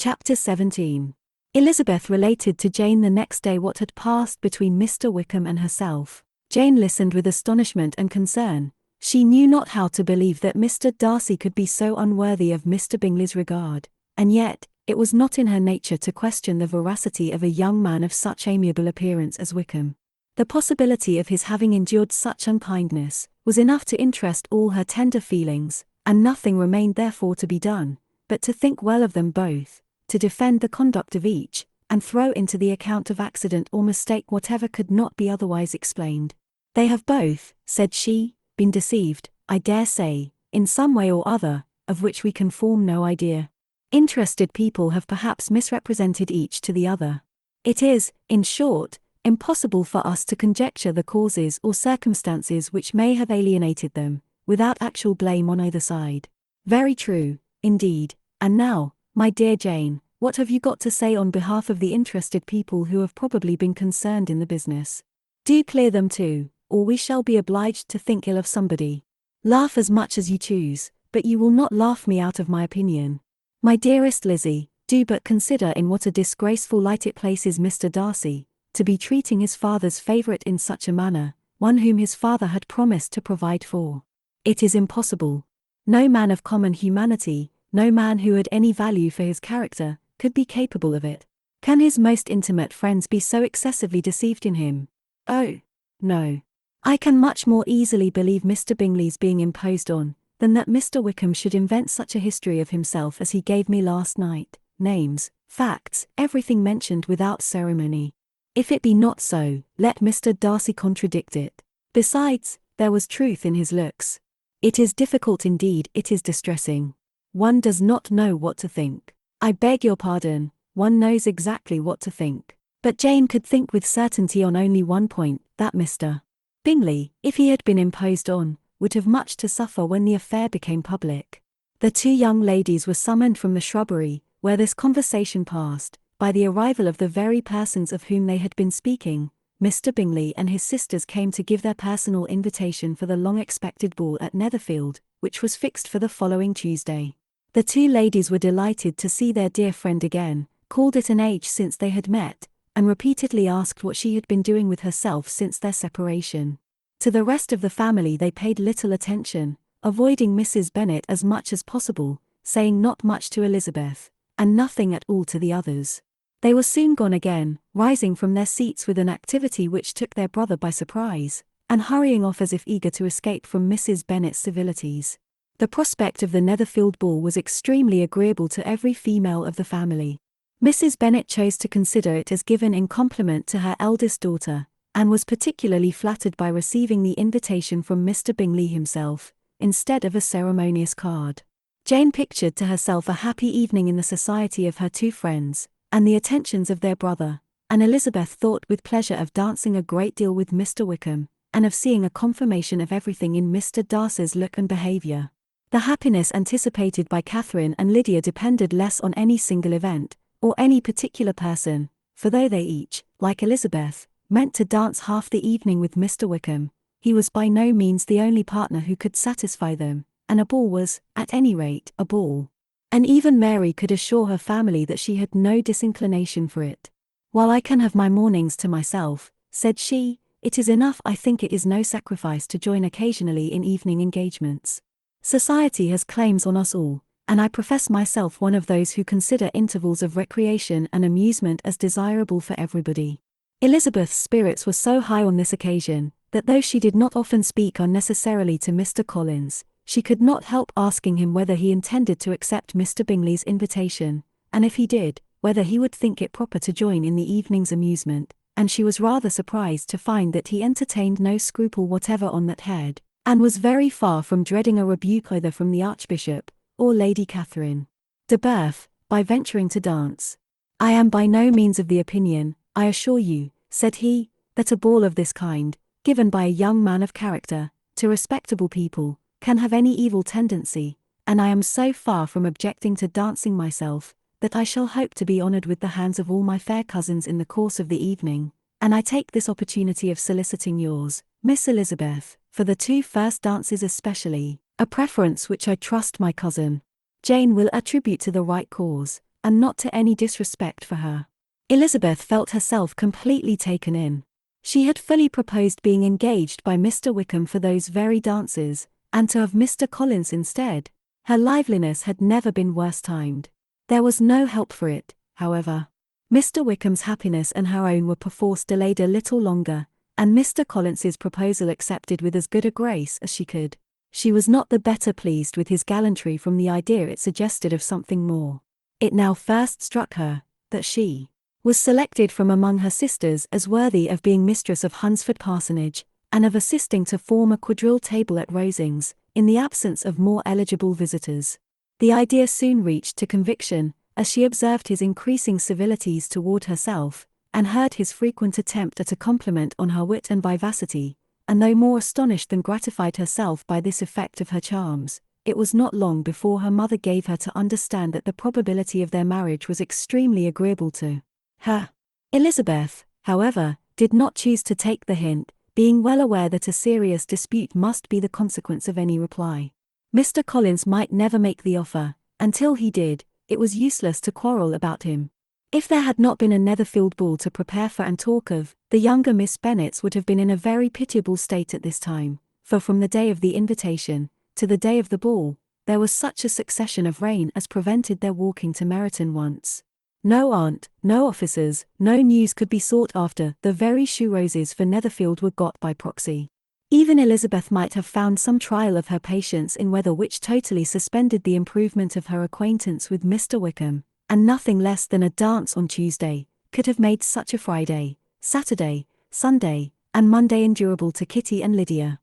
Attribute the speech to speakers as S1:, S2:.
S1: Chapter 17. Elizabeth related to Jane the next day what had passed between Mr. Wickham and herself. Jane listened with astonishment and concern. She knew not how to believe that Mr. Darcy could be so unworthy of Mr. Bingley's regard, and yet, it was not in her nature to question the veracity of a young man of such amiable appearance as Wickham. The possibility of his having endured such unkindness was enough to interest all her tender feelings, and nothing remained therefore to be done, but to think well of them both, to defend the conduct of each, and throw into the account of accident or mistake whatever could not be otherwise explained. They have both, said she, been deceived, I dare say, in some way or other, of which we can form no idea. Interested people have perhaps misrepresented each to the other. It is, in short, impossible for us to conjecture the causes or circumstances which may have alienated them, without actual blame on either side. Very true, indeed. And now, my dear Jane, what have you got to say on behalf of the interested people who have probably been concerned in the business? Do clear them too, or we shall be obliged to think ill of somebody. Laugh as much as you choose, but you will not laugh me out of my opinion. My dearest Lizzie, do but consider in what a disgraceful light it places Mr. Darcy, to be treating his father's favourite in such a manner, one whom his father had promised to provide for. It is impossible. No man of common humanity, no man who had any value for his character, could be capable of it. Can his most intimate friends be so excessively deceived in him? Oh, no. I can much more easily believe Mr. Bingley's being imposed on, than that Mr. Wickham should invent such a history of himself as he gave me last night, names, facts, everything mentioned without ceremony. If it be not so, let Mr. Darcy contradict it. Besides, there was truth in his looks. It is difficult indeed, it is distressing. One does not know what to think. I beg your pardon, one knows exactly what to think. But Jane could think with certainty on only one point, that Mr. Bingley, if he had been imposed on, would have much to suffer when the affair became public. The two young ladies were summoned from the shrubbery, where this conversation passed, by the arrival of the very persons of whom they had been speaking. Mr. Bingley and his sisters came to give their personal invitation for the long-expected ball at Netherfield, which was fixed for the following Tuesday. The two ladies were delighted to see their dear friend again, called it an age since they had met, and repeatedly asked what she had been doing with herself since their separation. To the rest of the family they paid little attention, avoiding Mrs. Bennet as much as possible, saying not much to Elizabeth, and nothing at all to the others. They were soon gone again, rising from their seats with an activity which took their brother by surprise, and hurrying off as if eager to escape from Mrs. Bennet's civilities. The prospect of the Netherfield ball was extremely agreeable to every female of the family. Mrs. Bennet chose to consider it as given in compliment to her eldest daughter, and was particularly flattered by receiving the invitation from Mr. Bingley himself, instead of a ceremonious card. Jane pictured to herself a happy evening in the society of her two friends, and the attentions of their brother, and Elizabeth thought with pleasure of dancing a great deal with Mr. Wickham, and of seeing a confirmation of everything in Mr. Darcy's look and behaviour. The happiness anticipated by Catherine and Lydia depended less on any single event, or any particular person, for though they each, like Elizabeth, meant to dance half the evening with Mr. Wickham, he was by no means the only partner who could satisfy them, and a ball was, at any rate, a ball. And even Mary could assure her family that she had no disinclination for it. While I can have my mornings to myself, said she, it is enough. I think it is no sacrifice to join occasionally in evening engagements. Society has claims on us all, and I profess myself one of those who consider intervals of recreation and amusement as desirable for everybody. Elizabeth's spirits were so high on this occasion, that though she did not often speak unnecessarily to Mr. Collins, she could not help asking him whether he intended to accept Mr. Bingley's invitation, and if he did, whether he would think it proper to join in the evening's amusement, and she was rather surprised to find that he entertained no scruple whatever on that head, and was very far from dreading a rebuke either from the Archbishop, or Lady Catherine de Bourgh, by venturing to dance. I am by no means of the opinion, I assure you, said he, that a ball of this kind, given by a young man of character, to respectable people, can have any evil tendency, and I am so far from objecting to dancing myself, that I shall hope to be honoured with the hands of all my fair cousins in the course of the evening, and I take this opportunity of soliciting yours, Miss Elizabeth, for the two first dances especially, a preference which I trust my cousin Jane will attribute to the right cause, and not to any disrespect for her. Elizabeth felt herself completely taken in. She had fully proposed being engaged by Mr. Wickham for those very dances, and to have Mr. Collins instead. Her liveliness had never been worse timed. There was no help for it, however. Mr. Wickham's happiness and her own were perforce delayed a little longer, and Mr. Collins's proposal accepted with as good a grace as she could. She was not the better pleased with his gallantry from the idea it suggested of something more. It now first struck her that she was selected from among her sisters as worthy of being mistress of Hunsford Parsonage, and of assisting to form a quadrille table at Rosings, in the absence of more eligible visitors. The idea soon reached to conviction, as she observed his increasing civilities toward herself, and heard his frequent attempt at a compliment on her wit and vivacity, and though more astonished than gratified herself by this effect of her charms, it was not long before her mother gave her to understand that the probability of their marriage was extremely agreeable to her. Elizabeth, however, did not choose to take the hint, being well aware that a serious dispute must be the consequence of any reply. Mr. Collins might never make the offer, and till he did, it was useless to quarrel about him. If there had not been a Netherfield ball to prepare for and talk of, the younger Miss Bennets would have been in a very pitiable state at this time, for from the day of the invitation, to the day of the ball, there was such a succession of rain as prevented their walking to Meryton once. No aunt, no officers, no news could be sought after. The very shoe roses for Netherfield were got by proxy. Even Elizabeth might have found some trial of her patience in weather which totally suspended the improvement of her acquaintance with Mr. Wickham, and nothing less than a dance on Tuesday could have made such a Friday, Saturday, Sunday, and Monday endurable to Kitty and Lydia.